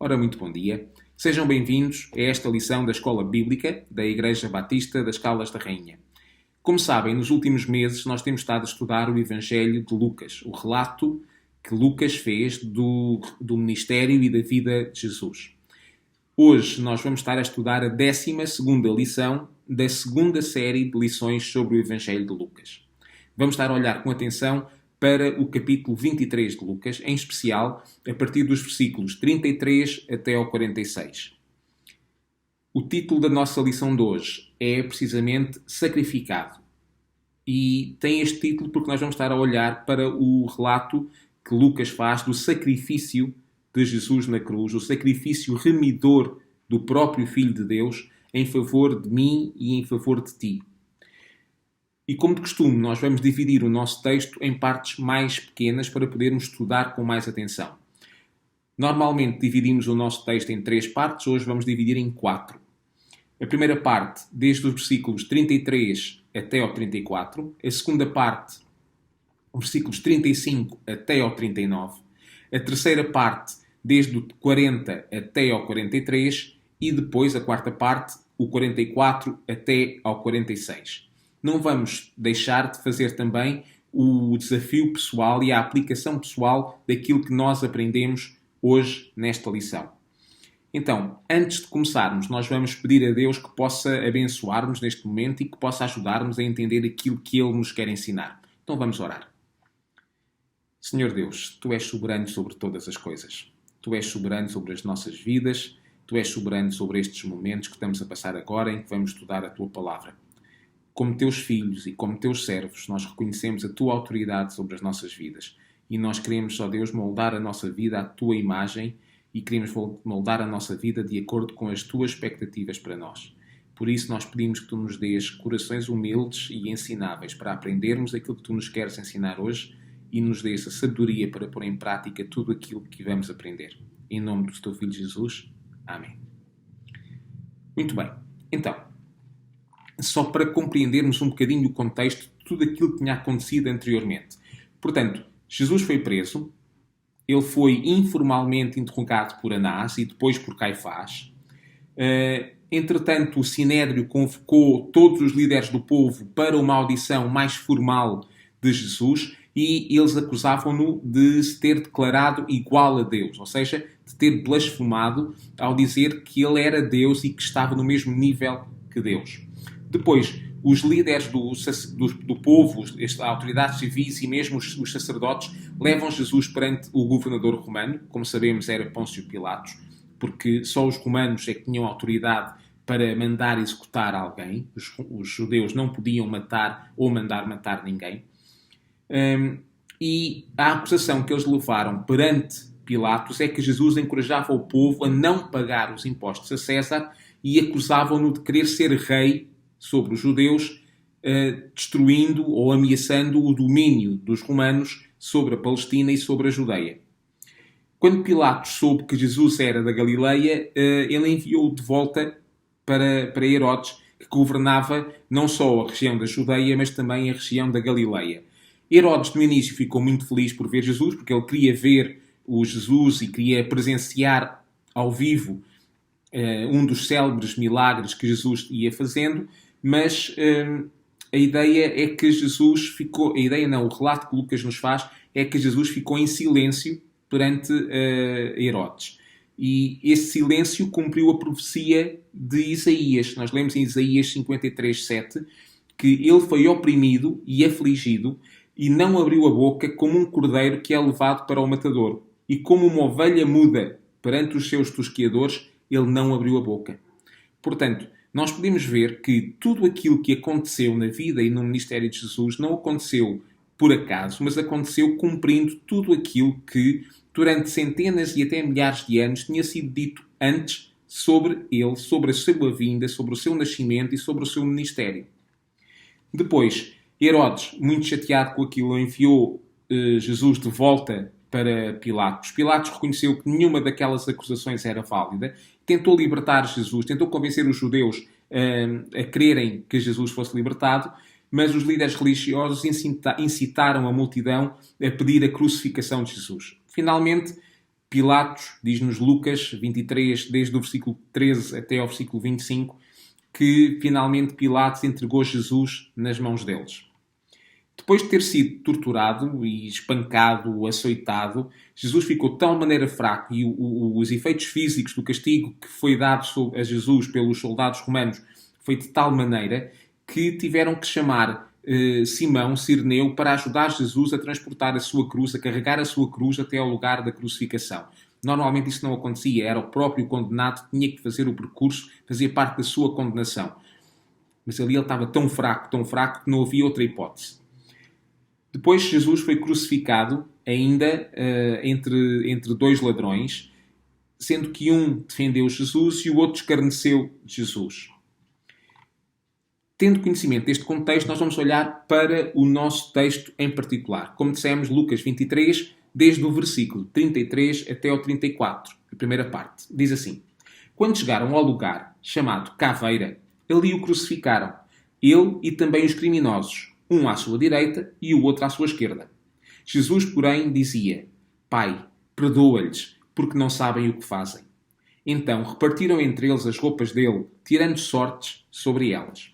Ora, muito bom dia. Sejam bem-vindos a esta lição da Escola Bíblica da Igreja Batista das Caldas da Rainha. Como sabem, nos últimos meses nós temos estado a estudar o Evangelho de Lucas, o relato que Lucas fez do ministério e da vida de Jesus. Hoje nós vamos estar a estudar a 12ª lição da segunda série de lições sobre o Evangelho de Lucas. Vamos estar a olhar com atenção para o capítulo 23 de Lucas, em especial a partir dos versículos 33 até ao 46. O título da nossa lição de hoje é precisamente Sacrificado. E tem este título porque nós vamos estar a olhar para o relato que Lucas faz do sacrifício de Jesus na cruz, o sacrifício remidor do próprio Filho de Deus em favor de mim e em favor de ti. E como de costume, nós vamos dividir o nosso texto em partes mais pequenas para podermos estudar com mais atenção. Normalmente dividimos o nosso texto em 3 partes, hoje vamos dividir em 4. A primeira parte, desde os versículos 33 até ao 34. A segunda parte, versículos 35 até ao 39. A terceira parte, desde o 40 até ao 43. E depois, a quarta parte, o 44 até ao 46. Não vamos deixar de fazer também o desafio pessoal e a aplicação pessoal daquilo que nós aprendemos hoje nesta lição. Então, antes de começarmos, nós vamos pedir a Deus que possa abençoar-nos neste momento e que possa ajudar-nos a entender aquilo que Ele nos quer ensinar. Então vamos orar. Senhor Deus, Tu és soberano sobre todas as coisas. Tu és soberano sobre as nossas vidas. Tu és soberano sobre estes momentos que estamos a passar agora em que vamos estudar a Tua Palavra. Como Teus filhos e como Teus servos, nós reconhecemos a Tua autoridade sobre as nossas vidas. E nós queremos, ó Deus, moldar a nossa vida à Tua imagem e queremos moldar a nossa vida de acordo com as Tuas expectativas para nós. Por isso nós pedimos que Tu nos dês corações humildes e ensináveis para aprendermos aquilo que Tu nos queres ensinar hoje e nos dês a sabedoria para pôr em prática tudo aquilo que vamos aprender. Em nome do Teu Filho Jesus. Amém. Muito bem. Então, só para compreendermos um bocadinho o contexto de tudo aquilo que tinha acontecido anteriormente. Portanto, Jesus foi preso, ele foi informalmente interrogado por Anás e depois por Caifás. Entretanto, o Sinédrio convocou todos os líderes do povo para uma audição mais formal de Jesus e eles acusavam-no de se ter declarado igual a Deus, ou seja, de ter blasfemado ao dizer que ele era Deus e que estava no mesmo nível que Deus. Depois, os líderes do povo, as autoridades civis e mesmo os sacerdotes levam Jesus perante o governador romano, como sabemos era Pôncio Pilatos, porque só os romanos é que tinham autoridade para mandar executar alguém. Os judeus não podiam matar ou mandar matar ninguém. E a acusação que eles levaram perante Pilatos é que Jesus encorajava o povo a não pagar os impostos a César e acusavam-no de querer ser rei sobre os judeus, destruindo ou ameaçando o domínio dos romanos sobre a Palestina e sobre a Judeia. Quando Pilatos soube que Jesus era da Galileia, ele enviou-o de volta para Herodes, que governava não só a região da Judeia, mas também a região da Galileia. Herodes, no início, ficou muito feliz por ver Jesus, porque ele queria ver o Jesus e queria presenciar ao vivo um dos célebres milagres que Jesus ia fazendo, mas a ideia é que Jesus ficou... A ideia não, o relato que Lucas nos faz é que Jesus ficou em silêncio perante Herodes. E esse silêncio cumpriu a profecia de Isaías. Nós lemos em Isaías 53:7 que ele foi oprimido e afligido e não abriu a boca como um cordeiro que é levado para o matador. E como uma ovelha muda perante os seus tosquiadores, ele não abriu a boca. Portanto, nós podemos ver que tudo aquilo que aconteceu na vida e no ministério de Jesus não aconteceu por acaso, mas aconteceu cumprindo tudo aquilo que, durante centenas e até milhares de anos, tinha sido dito antes sobre ele, sobre a sua vinda, sobre o seu nascimento e sobre o seu ministério. Depois, Herodes, muito chateado com aquilo, enviou Jesus de volta para Pilatos. Pilatos reconheceu que nenhuma daquelas acusações era válida, tentou libertar Jesus, tentou convencer os judeus a crerem que Jesus fosse libertado, mas os líderes religiosos incitaram a multidão a pedir a crucificação de Jesus. Finalmente, Pilatos, diz-nos Lucas 23, desde o versículo 13 até ao versículo 25, que finalmente Pilatos entregou Jesus nas mãos deles. Depois de ter sido torturado e espancado, açoitado, Jesus ficou de tal maneira fraco e os efeitos físicos do castigo que foi dado a Jesus pelos soldados romanos foi de tal maneira que tiveram que chamar Simão, Cireneu, para ajudar Jesus a transportar a sua cruz, a carregar a sua cruz até ao lugar da crucificação. Normalmente isso não acontecia, era o próprio condenado que tinha que fazer o percurso, fazia parte da sua condenação. Mas ali ele estava tão fraco que não havia outra hipótese. Depois Jesus foi crucificado ainda entre dois ladrões, sendo que um defendeu Jesus e o outro escarneceu Jesus. Tendo conhecimento deste contexto, nós vamos olhar para o nosso texto em particular. Como dissemos, Lucas 23, desde o versículo 33 até ao 34, a primeira parte. Diz assim: Quando chegaram ao lugar chamado Caveira, ali o crucificaram, ele e também os criminosos, um à sua direita e o outro à sua esquerda. Jesus, porém, dizia: Pai, perdoa-lhes, porque não sabem o que fazem. Então repartiram entre eles as roupas dele, tirando sortes sobre elas.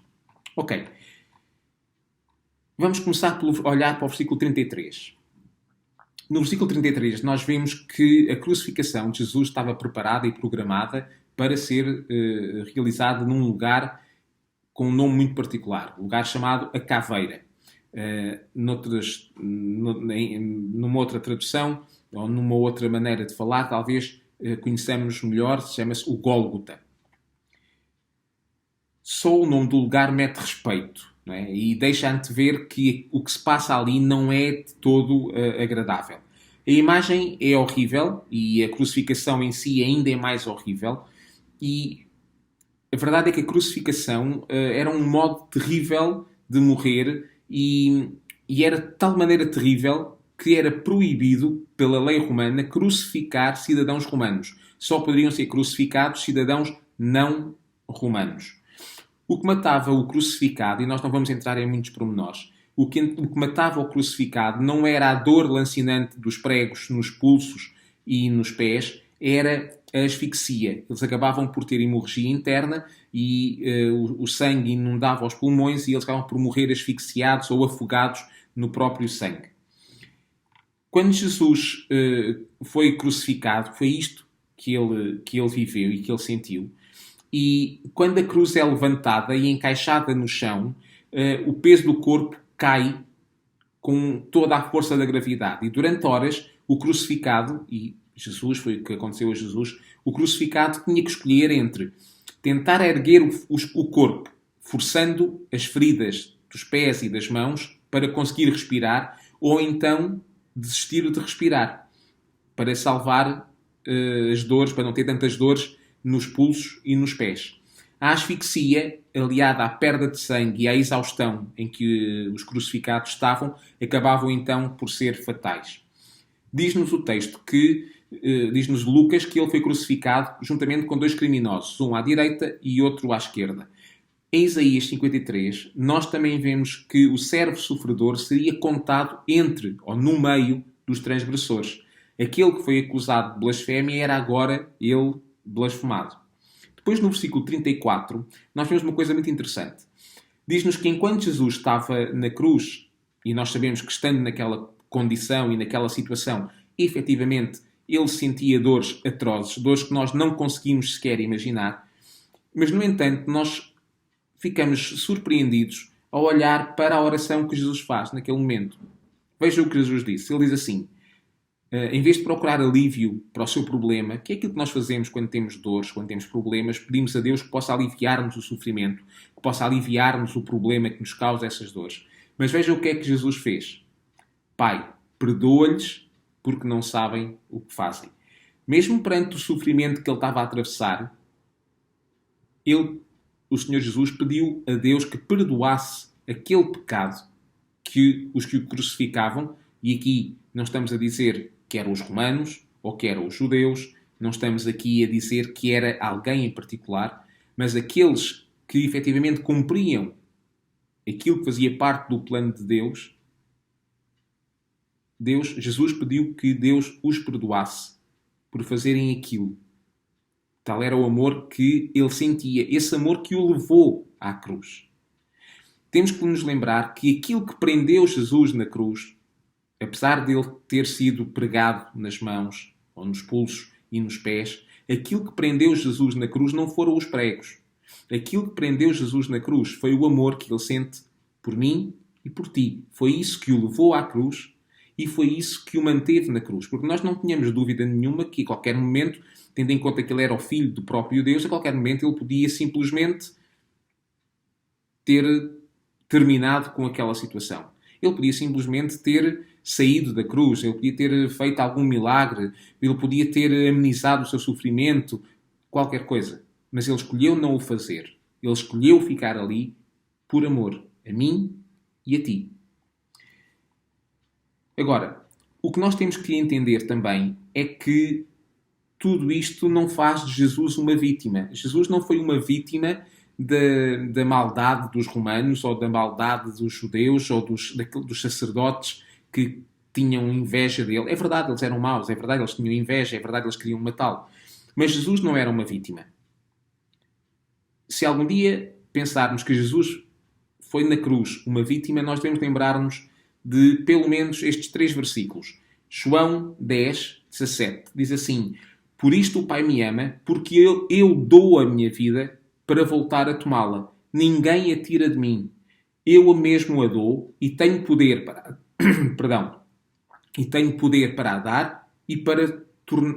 Ok. Vamos começar por olhar para o versículo 33. No versículo 33, nós vemos que a crucificação de Jesus estava preparada e programada para ser realizada num lugar com um nome muito particular, um lugar chamado a Caveira. Numa outra tradução, ou numa outra maneira de falar, talvez conheçamos melhor, chama-se o Gólgota. Só o nome do lugar mete respeito, não é? E deixa antever que o que se passa ali não é de todo agradável. A imagem é horrível e a crucificação em si ainda é mais horrível. E a verdade é que a crucificação era um modo terrível de morrer e era de tal maneira terrível que era proibido pela lei romana crucificar cidadãos romanos. Só poderiam ser crucificados cidadãos não romanos. O que matava o crucificado, e nós não vamos entrar em muitos pormenores, o que matava o crucificado não era a dor lancinante dos pregos nos pulsos e nos pés, era a asfixia. Eles acabavam por ter hemorragia interna e o sangue inundava os pulmões e eles acabavam por morrer asfixiados ou afogados no próprio sangue. Quando Jesus foi crucificado, foi isto que ele viveu e que ele sentiu. E quando a cruz é levantada e encaixada no chão, o peso do corpo cai com toda a força da gravidade. E durante horas, o crucificado, e Jesus, foi o que aconteceu a Jesus, o crucificado tinha que escolher entre tentar erguer o corpo, forçando as feridas dos pés e das mãos para conseguir respirar, ou então desistir de respirar, para salvar as dores, para não ter tantas dores nos pulsos e nos pés. A asfixia, aliada à perda de sangue e à exaustão em que os crucificados estavam, acabavam então por ser fatais. Diz-nos o texto diz-nos Lucas que ele foi crucificado juntamente com dois criminosos, um à direita e outro à esquerda. Em Isaías 53, nós também vemos que o servo sofredor seria contado entre, ou no meio, dos transgressores. Aquele que foi acusado de blasfémia era agora ele blasfemado. Depois, no versículo 34, nós vemos uma coisa muito interessante. Diz-nos que enquanto Jesus estava na cruz, e nós sabemos que estando naquela condição e naquela situação, efetivamente, ele sentia dores atrozes, dores que nós não conseguimos sequer imaginar, mas, no entanto, nós ficamos surpreendidos ao olhar para a oração que Jesus faz naquele momento. Veja o que Jesus disse. Ele diz assim: em vez de procurar alívio para o seu problema, que é aquilo que nós fazemos quando temos dores, quando temos problemas, pedimos a Deus que possa aliviar-nos o sofrimento, que possa aliviar-nos o problema que nos causa essas dores. Mas veja o que é que Jesus fez. Pai, perdoa-lhes porque não sabem o que fazem. Mesmo perante o sofrimento que ele estava a atravessar, o Senhor Jesus pediu a Deus que perdoasse aquele pecado que os que o crucificavam, e aqui não estamos a dizer que eram os romanos ou que eram os judeus, não estamos aqui a dizer que era alguém em particular, mas aqueles que efetivamente cumpriam aquilo que fazia parte do plano de Deus, Jesus pediu que Deus os perdoasse por fazerem aquilo. Tal era o amor que ele sentia, esse amor que o levou à cruz. Temos que nos lembrar que aquilo que prendeu Jesus na cruz, apesar de ele ter sido pregado nas mãos, ou nos pulsos e nos pés, aquilo que prendeu Jesus na cruz não foram os pregos. Aquilo que prendeu Jesus na cruz foi o amor que ele sente por mim e por ti. Foi isso que o levou à cruz e foi isso que o manteve na cruz. Porque nós não tínhamos dúvida nenhuma que a qualquer momento, tendo em conta que ele era o Filho do próprio Deus, a qualquer momento ele podia simplesmente ter terminado com aquela situação. Ele podia simplesmente ter saído da cruz, ele podia ter feito algum milagre, ele podia ter amenizado o seu sofrimento, qualquer coisa. Mas ele escolheu não o fazer. Ele escolheu ficar ali por amor a mim e a ti. Agora, o que nós temos que entender também é que tudo isto não faz de Jesus uma vítima. Jesus não foi uma vítima da maldade dos romanos ou da maldade dos judeus ou dos sacerdotes que tinham inveja dele. É verdade, eles eram maus, é verdade, eles tinham inveja, é verdade, eles queriam matá-lo. Mas Jesus não era uma vítima. Se algum dia pensarmos que Jesus foi na cruz uma vítima, nós devemos lembrar-nos de pelo menos estes 3 versículos. João 10, 17 diz assim: Por isto o Pai me ama, porque eu dou a minha vida para voltar a tomá-la. Ninguém a tira de mim. Eu mesmo a dou e tenho poder para e tenho poder para a dar e para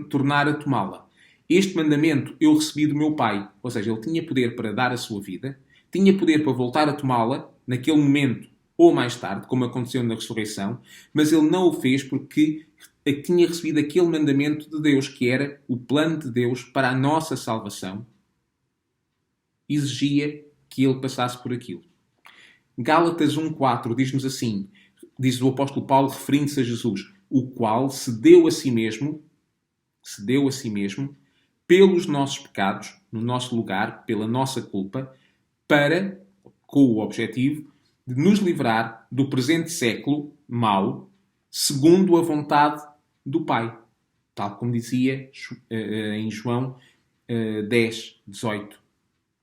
tornar a tomá-la. Este mandamento eu recebi do meu Pai. Ou seja, ele tinha poder para dar a sua vida, tinha poder para voltar a tomá-la naquele momento ou mais tarde, como aconteceu na ressurreição, mas ele não o fez porque tinha recebido aquele mandamento de Deus, que era o plano de Deus para a nossa salvação, exigia que ele passasse por aquilo. Gálatas 1,4 diz-nos assim, diz o apóstolo Paulo referindo-se a Jesus, o qual se deu a si mesmo, pelos nossos pecados, no nosso lugar, pela nossa culpa, com o objetivo de nos livrar do presente século mau, segundo a vontade do Pai. Tal como dizia em João 10, 18.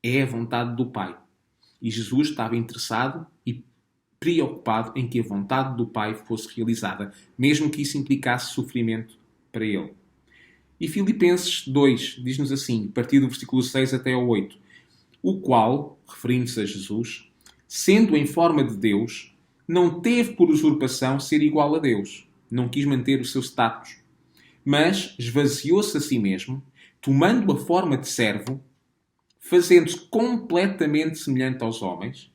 É a vontade do Pai. E Jesus estava interessado e preocupado em que a vontade do Pai fosse realizada, mesmo que isso implicasse sofrimento para ele. E Filipenses 2 diz-nos assim, a partir do versículo 6 até ao 8, o qual, referindo-se a Jesus, sendo em forma de Deus, não teve por usurpação ser igual a Deus, não quis manter o seu status, mas esvaziou-se a si mesmo, tomando a forma de servo, fazendo-se completamente semelhante aos homens.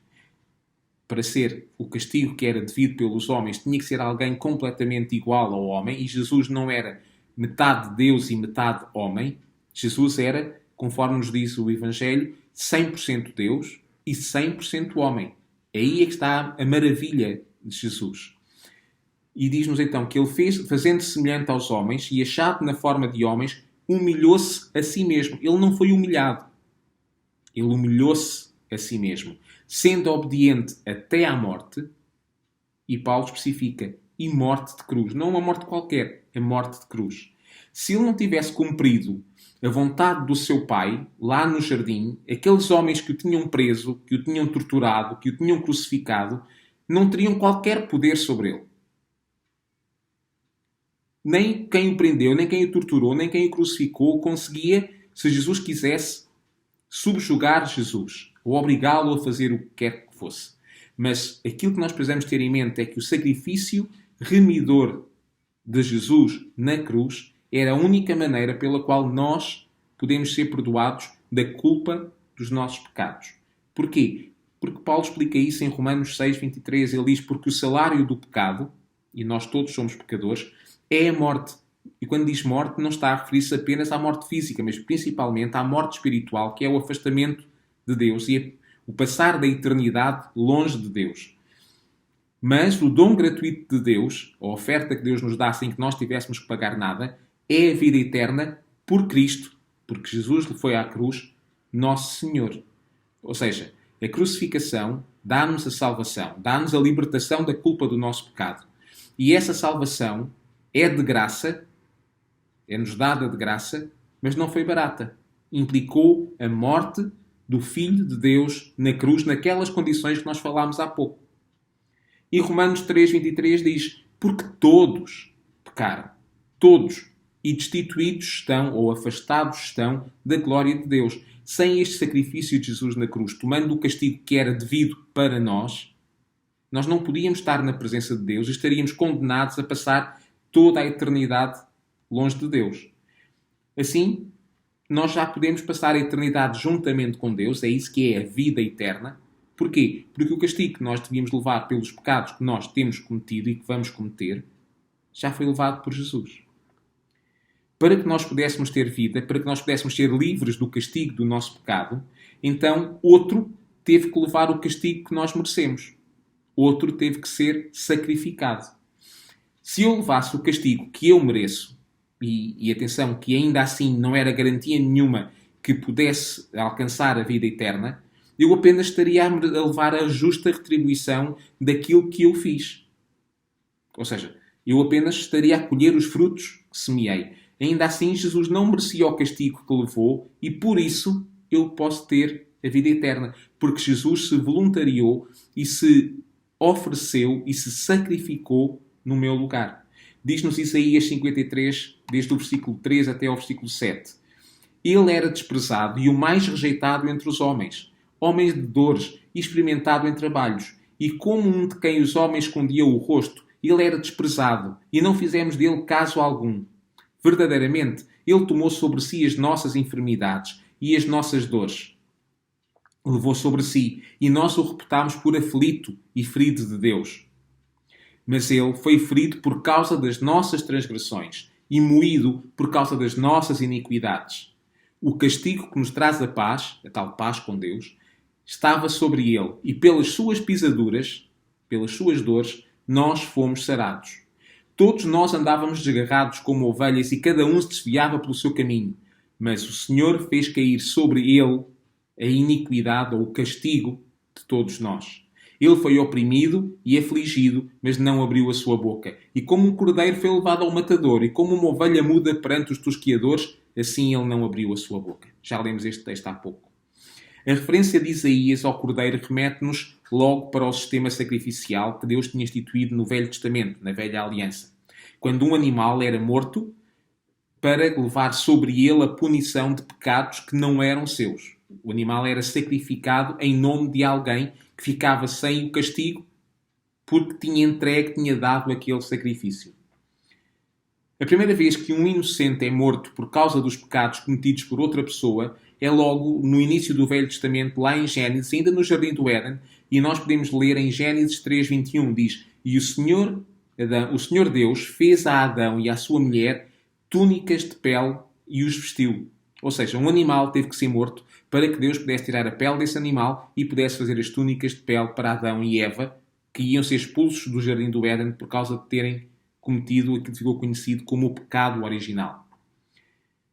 Para ser o castigo que era devido pelos homens, tinha que ser alguém completamente igual ao homem, e Jesus não era metade Deus e metade homem. Jesus era, conforme nos diz o Evangelho, 100% Deus e 100% homem. Aí é que está a maravilha de Jesus. E diz-nos então que ele fez, fazendo-se semelhante aos homens e achado na forma de homens, humilhou-se a si mesmo. Ele não foi humilhado. Ele humilhou-se a si mesmo, sendo obediente até à morte, e Paulo especifica, e morte de cruz. Não uma morte qualquer, a morte de cruz. Se ele não tivesse cumprido a vontade do seu pai, lá no jardim, aqueles homens que o tinham preso, que o tinham torturado, que o tinham crucificado, não teriam qualquer poder sobre ele. Nem quem o prendeu, nem quem o torturou, nem quem o crucificou conseguia, se Jesus quisesse, subjugar Jesus ou obrigá-lo a fazer o que quer que fosse. Mas aquilo que nós precisamos ter em mente é que o sacrifício remidor de Jesus na cruz era a única maneira pela qual nós podemos ser perdoados da culpa dos nossos pecados. Porquê? Porque Paulo explica isso em Romanos 6, 23. Ele diz, porque o salário do pecado, e nós todos somos pecadores, é a morte. E quando diz morte, não está a referir-se apenas à morte física, mas principalmente à morte espiritual, que é o afastamento de Deus e o passar da eternidade longe de Deus. Mas o dom gratuito de Deus, a oferta que Deus nos dá sem que nós tivéssemos que pagar nada, é a vida eterna por Cristo, porque Jesus foi à cruz, nosso Senhor. Ou seja, a crucificação dá-nos a salvação, dá-nos a libertação da culpa do nosso pecado. E essa salvação é de graça é-nos dada de graça, mas não foi barata. Implicou a morte do Filho de Deus na cruz, naquelas condições que nós falámos há pouco. E Romanos 3,23 diz: porque todos pecaram, todos, e destituídos estão, ou afastados estão, da glória de Deus. Sem este sacrifício de Jesus na cruz, tomando o castigo que era devido para nós não podíamos estar na presença de Deus e estaríamos condenados a passar toda a eternidade longe de Deus. Assim, nós já podemos passar a eternidade juntamente com Deus, é isso que é a vida eterna. Porquê? Porque o castigo que nós devíamos levar pelos pecados que nós temos cometido e que vamos cometer, já foi levado por Jesus. Para que nós pudéssemos ter vida, para que nós pudéssemos ser livres do castigo do nosso pecado, então outro teve que levar o castigo que nós merecemos. Outro teve que ser sacrificado. Se eu levasse o castigo que eu mereço, e atenção, que ainda assim não era garantia nenhuma que pudesse alcançar a vida eterna, eu apenas estaria a levar a justa retribuição daquilo que eu fiz. Ou seja, eu apenas estaria a colher os frutos que semeei. Ainda assim, Jesus não merecia o castigo que levou e por isso eu posso ter a vida eterna. Porque Jesus se voluntariou e se ofereceu e se sacrificou no meu lugar. Diz-nos Isaías 53, desde o versículo 3 até ao versículo 7. Ele era desprezado e o mais rejeitado entre os homens, homens de dores e experimentado em trabalhos. E como um de quem os homens escondiam o rosto, ele era desprezado e não fizemos dele caso algum. Verdadeiramente, ele tomou sobre si as nossas enfermidades e as nossas dores. Levou sobre si, e nós o reputámos por aflito e ferido de Deus. Mas ele foi ferido por causa das nossas transgressões e moído por causa das nossas iniquidades. O castigo que nos traz a tal paz com Deus, estava sobre ele, e pelas suas pisaduras, pelas suas dores, nós fomos sarados. Todos nós andávamos desgarrados como ovelhas e cada um se desviava pelo seu caminho. Mas o Senhor fez cair sobre ele a iniquidade ou o castigo de todos nós. Ele foi oprimido e afligido, mas não abriu a sua boca. E como um cordeiro foi levado ao matador, e como uma ovelha muda perante os tosquiadores, assim ele não abriu a sua boca. Já lemos este texto há pouco. A referência de Isaías ao cordeiro remete-nos logo para o sistema sacrificial que Deus tinha instituído no Velho Testamento, na Velha Aliança. Quando um animal era morto para levar sobre ele a punição de pecados que não eram seus. O animal era sacrificado em nome de alguém que ficava sem o castigo porque tinha dado aquele sacrifício. A primeira vez que um inocente é morto por causa dos pecados cometidos por outra pessoa é logo no início do Velho Testamento, lá em Gênesis, ainda no Jardim do Éden, e nós podemos ler em Gênesis 3:21, diz: E o Senhor Deus fez a Adão e à sua mulher túnicas de pele e os vestiu. Ou seja, um animal teve que ser morto para que Deus pudesse tirar a pele desse animal e pudesse fazer as túnicas de pele para Adão e Eva, que iam ser expulsos do Jardim do Éden por causa de terem cometido aquilo que ficou conhecido como o pecado original.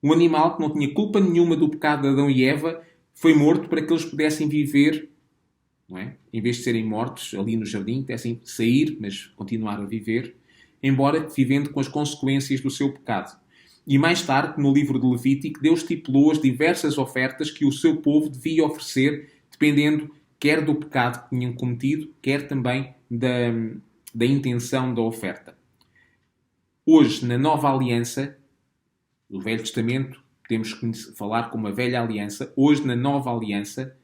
Um animal que não tinha culpa nenhuma do pecado de Adão e Eva foi morto para que eles pudessem viver, não é? Em vez de serem mortos ali no jardim, pudessem sair, mas continuar a viver, embora vivendo com as consequências do seu pecado. E mais tarde, no livro de Levítico, Deus estipulou as diversas ofertas que o seu povo devia oferecer, dependendo quer do pecado que tinham cometido, quer também da intenção da oferta. Hoje, na Nova Aliança, no Velho Testamento, podemos falar como a Velha Aliança. Hoje, na Nova Aliança,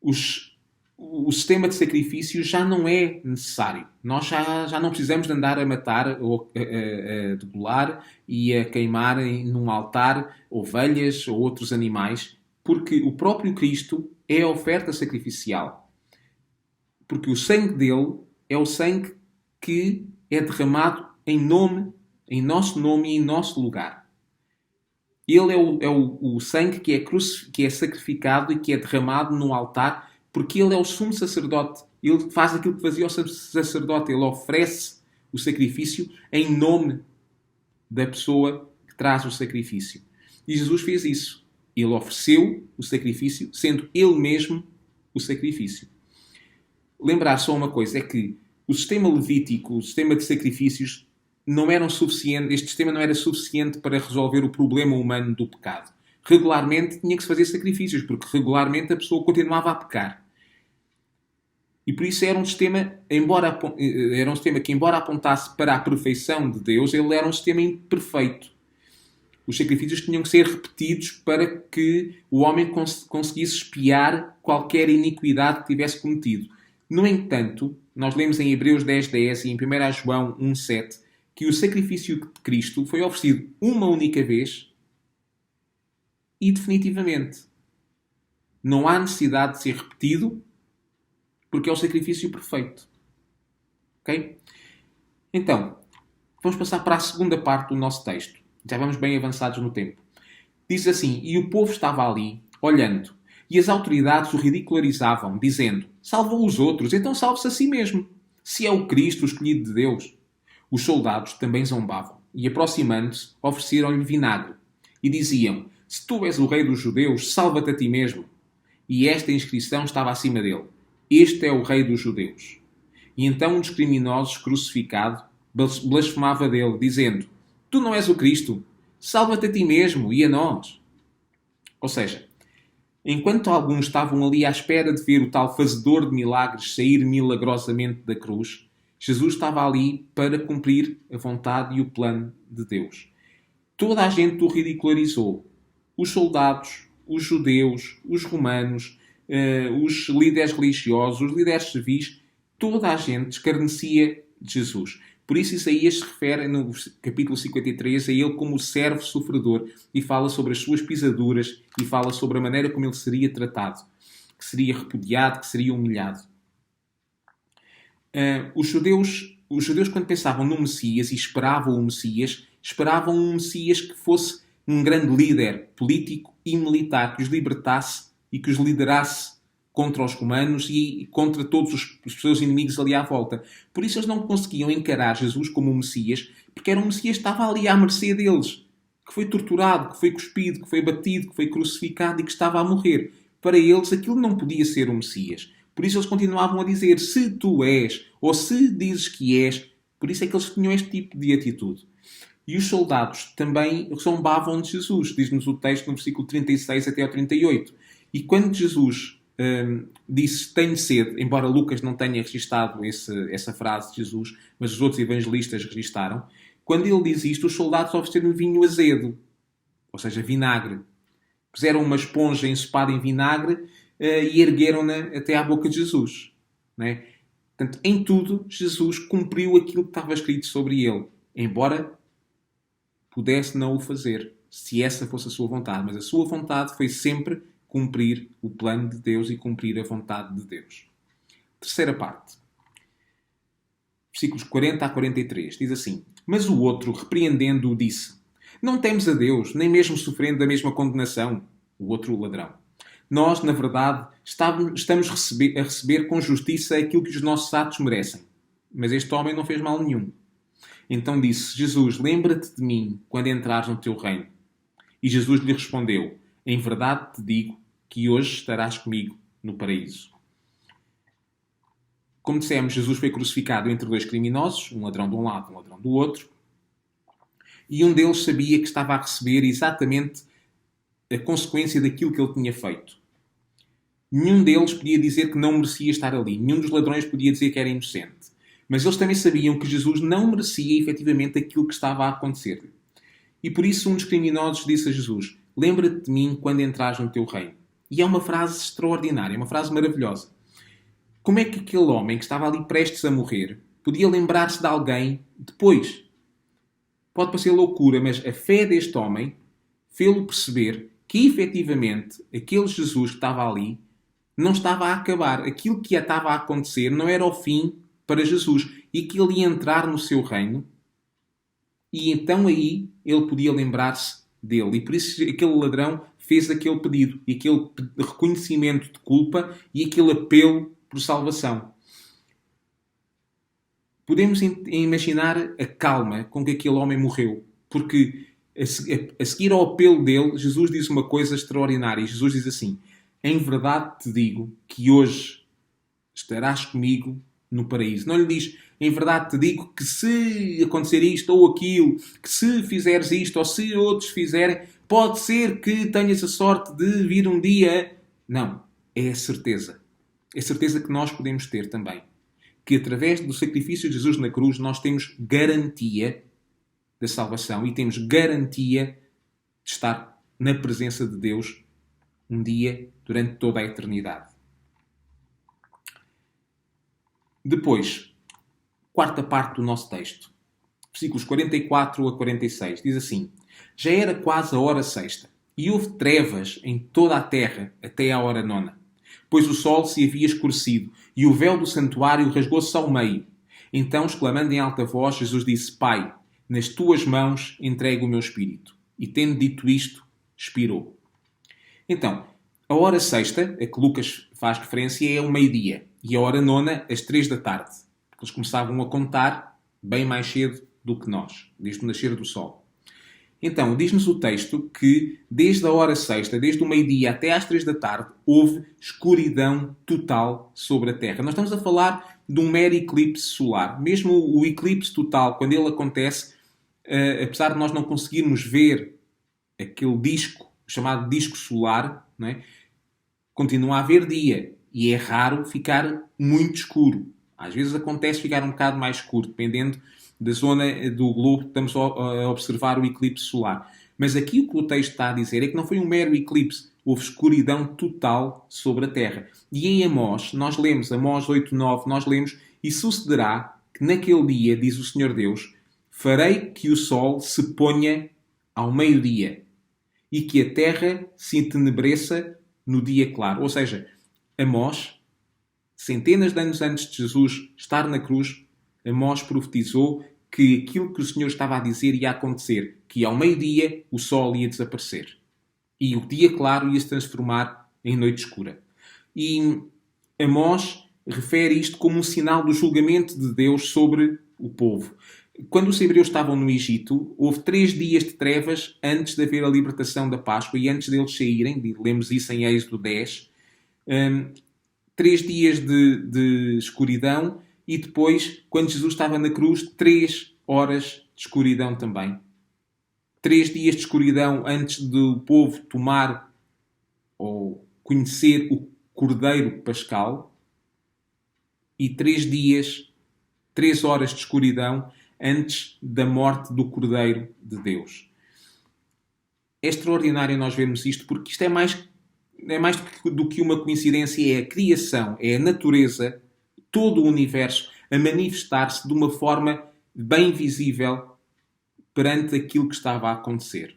o sistema de sacrifício já não é necessário. Nós já não precisamos de andar a matar, ou a degolar e a queimar num altar ovelhas ou outros animais, porque o próprio Cristo é a oferta sacrificial. Porque o sangue dele é o sangue que é derramado em nosso nome e em nosso lugar. Ele é o sangue que é sacrificado e que é derramado no altar, porque ele é o sumo sacerdote. Ele faz aquilo que fazia o sacerdote. Ele oferece o sacrifício em nome da pessoa que traz o sacrifício. E Jesus fez isso. Ele ofereceu o sacrifício, sendo ele mesmo o sacrifício. Lembrar só uma coisa, é que o sistema levítico, o sistema de sacrifícios, não eram suficientes, este sistema não era suficiente para resolver o problema humano do pecado. Regularmente tinha que se fazer sacrifícios, porque regularmente a pessoa continuava a pecar. E por isso era um sistema que, embora apontasse para a perfeição de Deus, ele era um sistema imperfeito. Os sacrifícios tinham que ser repetidos para que o homem conseguisse expiar qualquer iniquidade que tivesse cometido. No entanto, nós lemos em Hebreus 10:10 e em 1 João 1:7 que o sacrifício de Cristo foi oferecido uma única vez e definitivamente. Não há necessidade de ser repetido porque é o sacrifício perfeito. Ok? Então, vamos passar para a segunda parte do nosso texto. Já vamos bem avançados no tempo. Diz assim: e o povo estava ali, olhando, e as autoridades o ridicularizavam, dizendo: salvou os outros, então salve-se a si mesmo, se é o Cristo, o escolhido de Deus. Os soldados também zombavam, e aproximando-se, ofereceram-lhe vinagre, e diziam: se tu és o rei dos judeus, salva-te a ti mesmo. E esta inscrição estava acima dele: este é o rei dos judeus. E então um dos criminosos, crucificado, blasfemava dele, dizendo: tu não és o Cristo, salva-te a ti mesmo e a nós. Ou seja, enquanto alguns estavam ali à espera de ver o tal fazedor de milagres sair milagrosamente da cruz, Jesus estava ali para cumprir a vontade e o plano de Deus. Toda a gente o ridicularizou. Os soldados, os judeus, os romanos, os líderes religiosos, os líderes civis, toda a gente escarnecia de Jesus. Por isso Isaías se refere no capítulo 53 a ele como o servo sofredor e fala sobre as suas pisaduras e fala sobre a maneira como ele seria tratado, que seria repudiado, que seria humilhado. Os judeus, quando pensavam no Messias e esperavam o Messias, esperavam um Messias que fosse um grande líder político e militar, que os libertasse e que os liderasse contra os romanos e contra todos os seus inimigos ali à volta. Por isso eles não conseguiam encarar Jesus como um Messias, porque era um Messias que estava ali à mercê deles, que foi torturado, que foi cuspido, que foi batido, que foi crucificado e que estava a morrer. Para eles aquilo não podia ser um Messias. Por isso eles continuavam a dizer: se tu és, ou se dizes que és. Por isso é que eles tinham este tipo de atitude. E os soldados também zombavam de Jesus, diz-nos o texto no versículo 36 até ao 38. E quando Jesus disse: tenho sede, embora Lucas não tenha registado essa frase de Jesus, mas os outros evangelistas registaram, quando ele diz isto, os soldados ofereceram-lhe vinho azedo, ou seja, vinagre. Puseram uma esponja ensopada em vinagre e ergueram-na até à boca de Jesus. Não é? Portanto, em tudo, Jesus cumpriu aquilo que estava escrito sobre ele, embora pudesse não o fazer, se essa fosse a sua vontade. Mas a sua vontade foi sempre cumprir o plano de Deus e cumprir a vontade de Deus. Terceira parte. Versículos 40 a 43. Diz assim: mas o outro, repreendendo-o, disse: não temes a Deus, nem mesmo sofrendo a mesma condenação. O outro ladrão. Nós, na verdade, estamos a receber com justiça aquilo que os nossos atos merecem. Mas este homem não fez mal nenhum. Então disse: Jesus, lembra-te de mim quando entrares no teu reino. E Jesus lhe respondeu: em verdade te digo que hoje estarás comigo no paraíso. Como dissemos, Jesus foi crucificado entre dois criminosos, um ladrão de um lado, um ladrão do outro, e um deles sabia que estava a receber exatamente a consequência daquilo que ele tinha feito. Nenhum deles podia dizer que não merecia estar ali. Nenhum dos ladrões podia dizer que era inocente. Mas eles também sabiam que Jesus não merecia efetivamente aquilo que estava a acontecer. E por isso um dos criminosos disse a Jesus: lembra-te de mim quando entrares no teu reino. E é uma frase extraordinária, uma frase maravilhosa. Como é que aquele homem que estava ali prestes a morrer podia lembrar-se de alguém depois? Pode parecer loucura, mas a fé deste homem fê-lo perceber que efetivamente aquele Jesus que estava ali não estava a acabar. Aquilo que estava a acontecer não era o fim para Jesus e que ele ia entrar no seu reino, e então aí ele podia lembrar-se dele. E por isso aquele ladrão fez aquele pedido, e aquele reconhecimento de culpa e aquele apelo por salvação. Podemos imaginar a calma com que aquele homem morreu, porque a seguir ao apelo dele, Jesus diz uma coisa extraordinária. E Jesus diz assim: em verdade te digo que hoje estarás comigo no paraíso. Não lhe diz, em verdade te digo que se acontecer isto ou aquilo, que se fizeres isto ou se outros fizerem, pode ser que tenhas a sorte de vir um dia. Não, é a certeza. É a certeza que nós podemos ter também. Que através do sacrifício de Jesus na cruz nós temos garantia da salvação e temos garantia de estar na presença de Deus um dia durante toda a eternidade. Depois, quarta parte do nosso texto, versículos 44 a 46, diz assim: Já era quase a hora sexta, e houve trevas em toda a terra até à hora nona, pois o sol se havia escurecido, e o véu do santuário rasgou-se ao meio. Então, exclamando em alta voz, Jesus disse: Pai, nas tuas mãos entrego o meu espírito. E tendo dito isto, expirou. Então, a hora sexta, a que Lucas faz referência, é o meio-dia. E a hora nona, às 3 da tarde. Porque eles começavam a contar bem mais cedo do que nós, desde o nascer do sol. Então, diz-nos o texto que desde a hora sexta, desde o meio-dia até às 3 da tarde, houve escuridão total sobre a Terra. Nós estamos a falar de um mero eclipse solar. Mesmo o eclipse total, quando ele acontece, apesar de nós não conseguirmos ver aquele disco, chamado disco solar, não é? Continua a haver dia. E é raro ficar muito escuro. Às vezes acontece ficar um bocado mais escuro, dependendo da zona do globo que estamos a observar o eclipse solar. Mas aqui o que o texto está a dizer é que não foi um mero eclipse. Houve escuridão total sobre a Terra. E em Amós, nós lemos, Amós 8:9, nós lemos: E sucederá que naquele dia, diz o Senhor Deus, farei que o sol se ponha ao meio-dia e que a terra se entenebreça no dia claro. Ou seja, Amós, centenas de anos antes de Jesus estar na cruz, Amós profetizou que aquilo que o Senhor estava a dizer ia acontecer, que ao meio-dia o sol ia desaparecer. E o dia claro ia se transformar em noite escura. E Amós refere isto como um sinal do julgamento de Deus sobre o povo. Quando os hebreus estavam no Egito, houve 3 dias de trevas antes de haver a libertação da Páscoa e antes deles saírem, lemos isso em Êxodo 10, 3 dias de escuridão e depois, quando Jesus estava na cruz, 3 horas de escuridão também. 3 dias de escuridão antes do povo tomar ou conhecer o Cordeiro Pascal e 3 horas de escuridão antes da morte do Cordeiro de Deus. É extraordinário nós vermos isto porque isto é mais do que uma coincidência, é a criação, é a natureza, todo o universo a manifestar-se de uma forma bem visível perante aquilo que estava a acontecer.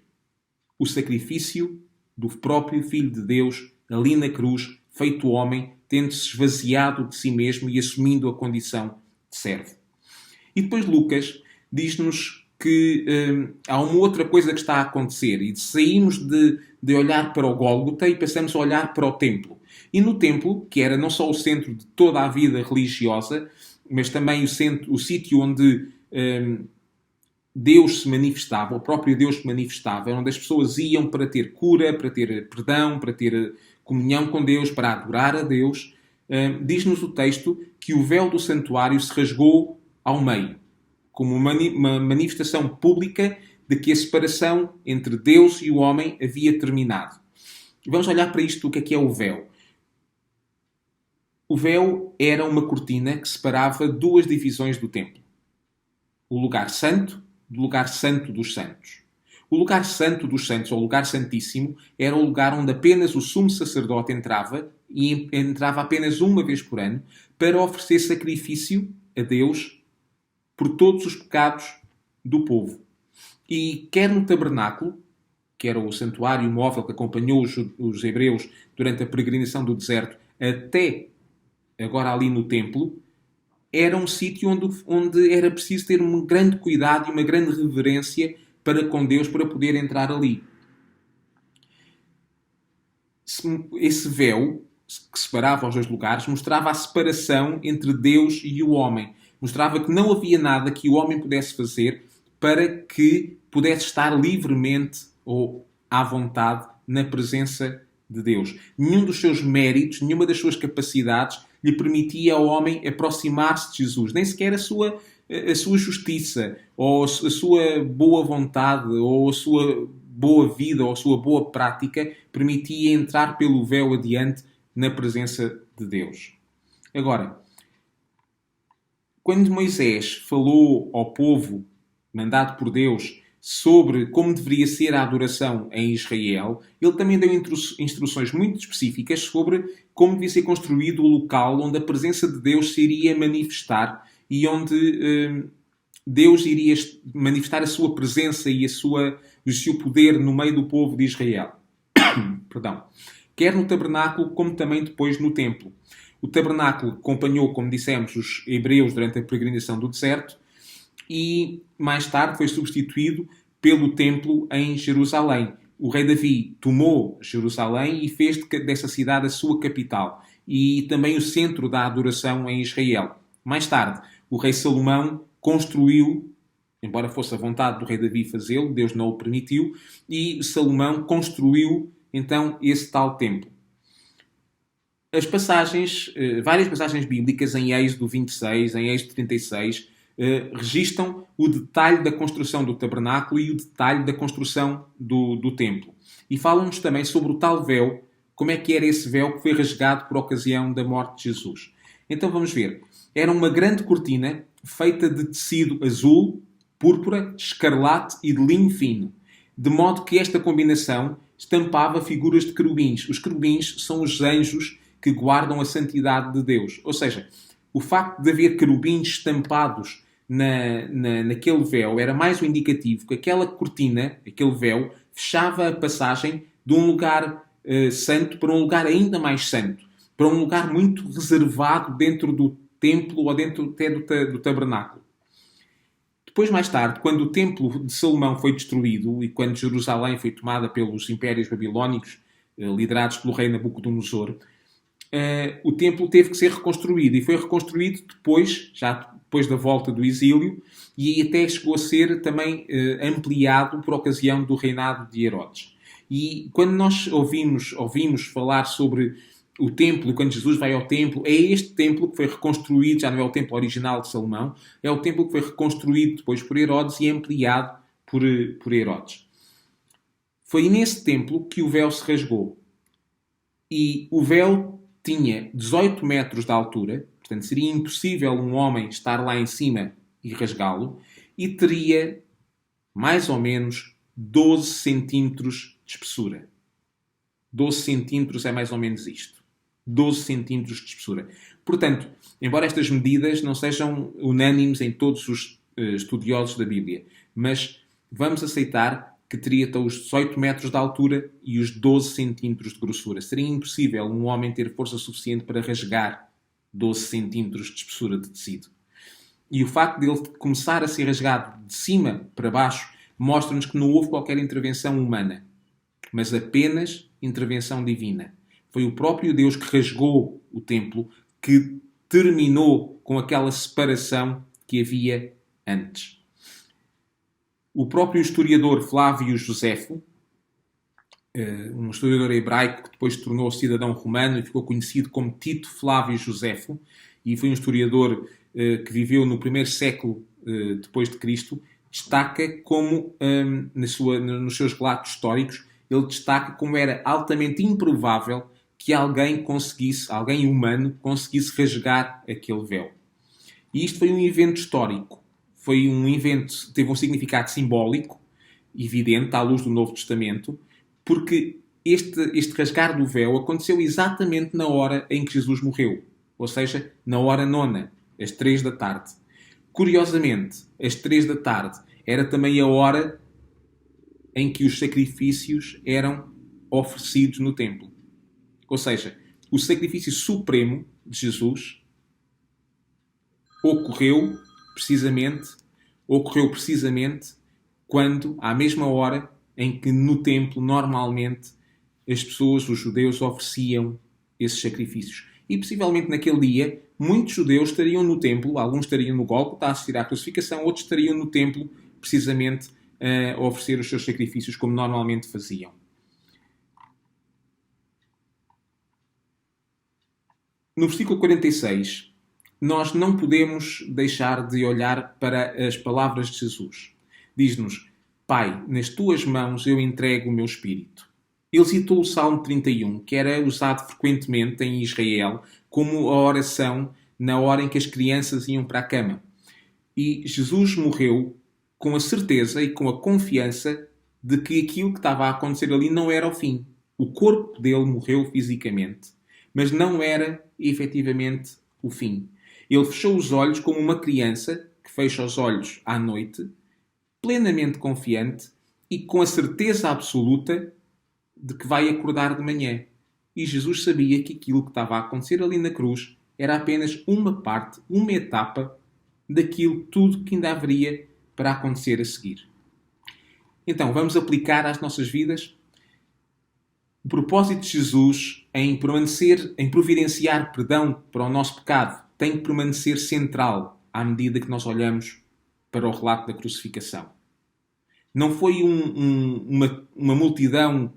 O sacrifício do próprio Filho de Deus ali na cruz, feito homem, tendo-se esvaziado de si mesmo e assumindo a condição de servo. E depois Lucas diz-nos que há uma outra coisa que está a acontecer e saímos de olhar para o Gólgota e passamos a olhar para o templo. E no templo, que era não só o centro de toda a vida religiosa, mas também o sítio onde Deus se manifestava, o próprio Deus se manifestava, onde as pessoas iam para ter cura, para ter perdão, para ter comunhão com Deus, para adorar a Deus, diz-nos o texto que o véu do santuário se rasgou ao meio, como uma manifestação pública de que a separação entre Deus e o homem havia terminado. Vamos olhar para isto, o que é o véu. O véu era uma cortina que separava 2 divisões do templo. O lugar santo do lugar santo dos santos. O lugar santo dos santos, ou lugar santíssimo, era o lugar onde apenas o sumo sacerdote entrava, e entrava apenas uma vez por ano, para oferecer sacrifício a Deus por todos os pecados do povo. E quer no tabernáculo, que era o santuário móvel que acompanhou os hebreus durante a peregrinação do deserto, até agora ali no templo, era um sítio onde era preciso ter um grande cuidado e uma grande reverência para com Deus para poder entrar ali. Esse véu que separava os 2 lugares mostrava a separação entre Deus e o homem. Mostrava que não havia nada que o homem pudesse fazer para que pudesse estar livremente ou à vontade na presença de Deus. Nenhum dos seus méritos, nenhuma das suas capacidades lhe permitia ao homem aproximar-se de Jesus. Nem sequer a sua justiça, ou a sua boa vontade, ou a sua boa vida, ou a sua boa prática permitia entrar pelo véu adiante na presença de Deus. Agora, quando Moisés falou ao povo, mandado por Deus, sobre como deveria ser a adoração em Israel, ele também deu instruções muito específicas sobre como devia ser construído o local onde a presença de Deus se iria manifestar e onde Deus iria manifestar a sua presença e o seu poder no meio do povo de Israel. Perdão. Quer no tabernáculo, como também depois no templo. O tabernáculo acompanhou, como dissemos, os hebreus durante a peregrinação do deserto e mais tarde foi substituído pelo templo em Jerusalém. O rei Davi tomou Jerusalém e fez dessa cidade a sua capital e também o centro da adoração em Israel. Mais tarde, o rei Salomão construiu, embora fosse a vontade do rei Davi fazê-lo, Deus não o permitiu, e Salomão construiu então esse tal templo. As passagens, várias passagens bíblicas em Êxodo 26, em Êxodo 36, registam o detalhe da construção do tabernáculo e o detalhe da construção do templo. E falam-nos também sobre o tal véu, como é que era esse véu que foi rasgado por ocasião da morte de Jesus. Então vamos ver. Era uma grande cortina feita de tecido azul, púrpura, escarlate e de linho fino, de modo que esta combinação estampava figuras de querubins. Os querubins são os anjos que guardam a santidade de Deus. Ou seja, o facto de haver querubins estampados naquele véu era mais um indicativo que aquela cortina, aquele véu, fechava a passagem de um lugar santo para um lugar ainda mais santo, para um lugar muito reservado dentro do templo ou dentro até do tabernáculo. Depois, mais tarde, quando o templo de Salomão foi destruído e quando Jerusalém foi tomada pelos impérios babilónicos, liderados pelo rei Nabucodonosor, o templo teve que ser reconstruído e foi reconstruído já depois da volta do exílio e até chegou a ser também ampliado por ocasião do reinado de Herodes. E quando nós ouvimos falar sobre o templo, quando Jesus vai ao templo, é este templo que foi reconstruído, já não é o templo original de Salomão, é o templo que foi reconstruído depois por Herodes e ampliado por Herodes. Foi nesse templo que o véu se rasgou. E o véu tinha 18 metros de altura, portanto seria impossível um homem estar lá em cima e rasgá-lo, e teria mais ou menos 12 centímetros de espessura. 12 centímetros é mais ou menos isto. 12 centímetros de espessura. Portanto, embora estas medidas não sejam unânimes em todos os estudiosos da Bíblia, mas vamos aceitar que teria então os 18 metros de altura e os 12 centímetros de grossura. Seria impossível um homem ter força suficiente para rasgar 12 centímetros de espessura de tecido. E o facto de ele começar a ser rasgado de cima para baixo mostra-nos que não houve qualquer intervenção humana, mas apenas intervenção divina. Foi o próprio Deus que rasgou o templo, que terminou com aquela separação que havia antes. O próprio historiador Flávio Josefo, um historiador hebraico que depois se tornou cidadão romano e ficou conhecido como Tito Flávio Josefo, e foi um historiador que viveu no primeiro século depois de Cristo, destaca como, nos seus relatos históricos, ele destaca como era altamente improvável que alguém humano, conseguisse rasgar aquele véu. E isto foi um evento histórico. Foi um evento, teve um significado simbólico, evidente, à luz do Novo Testamento, porque este rasgar do véu aconteceu exatamente na hora em que Jesus morreu. Ou seja, na hora nona, às 3 da tarde. Curiosamente, às 3 da tarde era também a hora em que os sacrifícios eram oferecidos no templo. Ou seja, o sacrifício supremo de Jesus ocorreu precisamente quando, à mesma hora em que no templo, normalmente, as pessoas, os judeus, ofereciam esses sacrifícios. E, possivelmente, naquele dia, muitos judeus estariam no templo, alguns estariam no Gólgota a assistir à crucificação, outros estariam no templo, precisamente, a oferecer os seus sacrifícios como normalmente faziam. No versículo 46, nós não podemos deixar de olhar para as palavras de Jesus. Diz-nos: Pai, nas tuas mãos eu entrego o meu espírito. Ele citou o Salmo 31, que era usado frequentemente em Israel como a oração na hora em que as crianças iam para a cama. E Jesus morreu com a certeza e com a confiança de que aquilo que estava a acontecer ali não era o fim. O corpo dele morreu fisicamente, mas não era efetivamente o fim. Ele fechou os olhos como uma criança que fecha os olhos à noite, plenamente confiante e com a certeza absoluta de que vai acordar de manhã. E Jesus sabia que aquilo que estava a acontecer ali na cruz era apenas uma parte, uma etapa daquilo tudo que ainda haveria para acontecer a seguir. Então, vamos aplicar às nossas vidas o propósito de Jesus em providenciar perdão para o nosso pecado tem que permanecer central à medida que nós olhamos para o relato da crucificação. Não foi uma multidão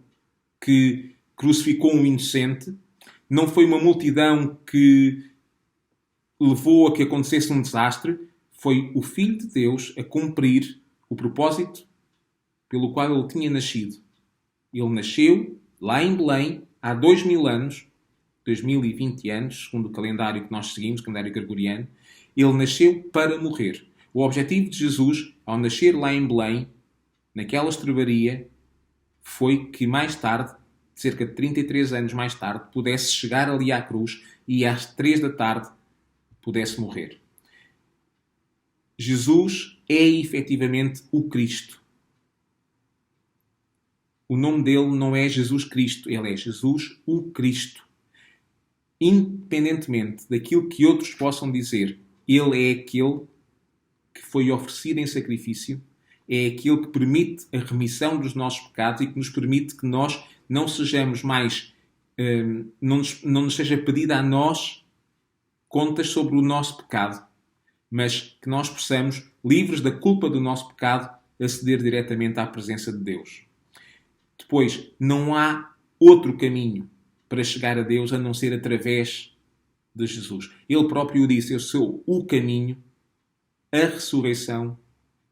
que crucificou um inocente, não foi uma multidão que levou a que acontecesse um desastre, foi o Filho de Deus a cumprir o propósito pelo qual ele tinha nascido. Ele nasceu lá em Belém, há 2000 anos, 2020 anos, segundo o calendário que nós seguimos, o calendário gregoriano. Ele nasceu para morrer. O objetivo de Jesus, ao nascer lá em Belém, naquela estrebaria, foi que mais tarde, cerca de 33 anos mais tarde, pudesse chegar ali à cruz e às 3 da tarde pudesse morrer. Jesus é efetivamente o Cristo. O nome dele não é Jesus Cristo, ele é Jesus o Cristo. Independentemente daquilo que outros possam dizer, ele é aquele que foi oferecido em sacrifício, é aquele que permite a remissão dos nossos pecados e que nos permite que nós não sejamos mais, não nos seja pedida a nós contas sobre o nosso pecado, mas que nós possamos, livres da culpa do nosso pecado, aceder diretamente à presença de Deus. Depois, não há outro caminho para chegar a Deus a não ser através de Jesus. Ele próprio disse: Eu sou o caminho, a ressurreição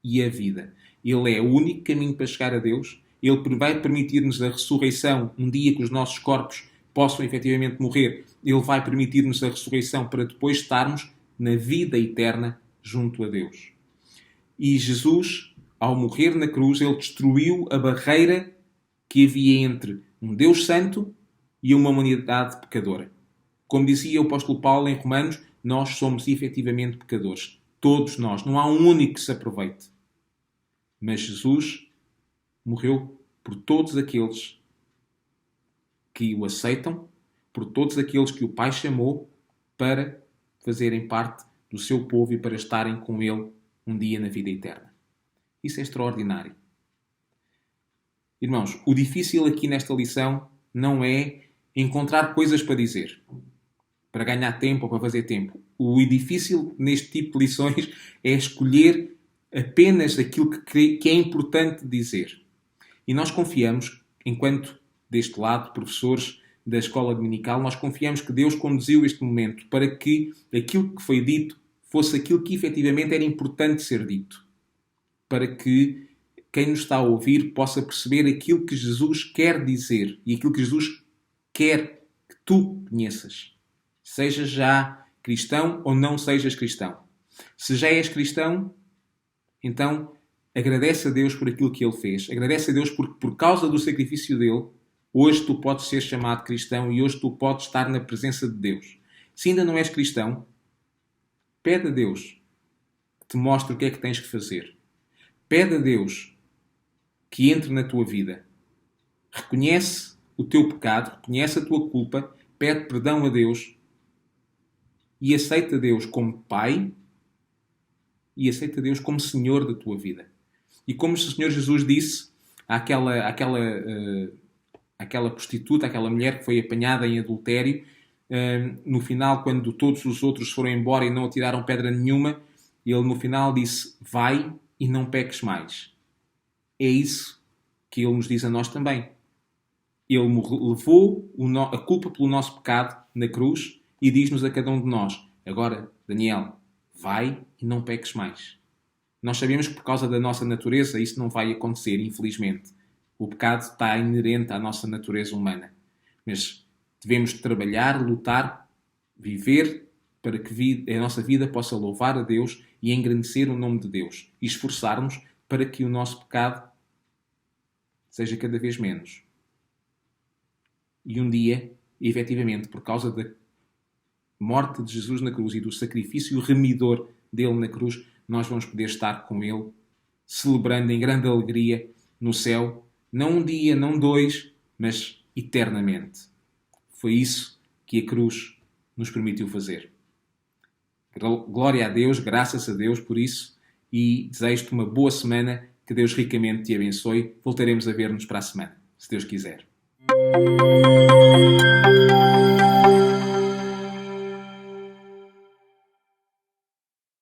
e a vida. Ele é o único caminho para chegar a Deus. Ele vai permitir-nos a ressurreição um dia que os nossos corpos possam efetivamente morrer. Ele vai permitir-nos a ressurreição para depois estarmos na vida eterna junto a Deus. E Jesus, ao morrer na cruz, ele destruiu a barreira que havia entre um Deus santo e uma humanidade pecadora. Como dizia o apóstolo Paulo em Romanos, nós somos efetivamente pecadores. Todos nós. Não há um único que se aproveite. Mas Jesus morreu por todos aqueles que o aceitam, por todos aqueles que o Pai chamou para fazerem parte do seu povo e para estarem com ele um dia na vida eterna. Isso é extraordinário. Irmãos, o difícil aqui nesta lição não é encontrar coisas para dizer, para ganhar tempo ou para fazer tempo. O difícil neste tipo de lições é escolher apenas aquilo que é importante dizer. E nós confiamos, enquanto deste lado, professores da escola dominical, nós confiamos que Deus conduziu este momento para que aquilo que foi dito fosse aquilo que efetivamente era importante ser dito. Para que quem nos está a ouvir possa perceber aquilo que Jesus quer dizer e aquilo que Jesus quer que tu conheças. Seja já cristão ou não sejas cristão. Se já és cristão, então agradece a Deus por aquilo que Ele fez. Agradece a Deus porque por causa do sacrifício dele, hoje tu podes ser chamado cristão e hoje tu podes estar na presença de Deus. Se ainda não és cristão, pede a Deus que te mostre o que é que tens que fazer. Pede a Deus que entre na tua vida. Reconhece o teu pecado, reconhece a tua culpa, pede perdão a Deus e aceita Deus como Pai e aceita Deus como Senhor da tua vida. E como o Senhor Jesus disse àquela prostituta, àquela mulher que foi apanhada em adultério, no final, quando todos os outros foram embora e não atiraram pedra nenhuma, ele no final disse: vai e não peques mais. É isso que ele nos diz a nós também. Ele levou a culpa pelo nosso pecado na cruz e diz-nos a cada um de nós: agora, Daniel, vai e não peques mais. Nós sabemos que por causa da nossa natureza isso não vai acontecer, infelizmente. O pecado está inerente à nossa natureza humana. Mas devemos trabalhar, lutar, viver para que a nossa vida possa louvar a Deus e engrandecer o nome de Deus. E esforçar-nos para que o nosso pecado seja cada vez menos. E um dia, efetivamente, por causa da morte de Jesus na cruz e do sacrifício remidor dele na cruz, nós vamos poder estar com ele, celebrando em grande alegria no céu, não um dia, não dois, mas eternamente. Foi isso que a cruz nos permitiu fazer. Glória a Deus, graças a Deus por isso, e desejo-te uma boa semana, que Deus ricamente te abençoe. Voltaremos a ver-nos para a semana, se Deus quiser.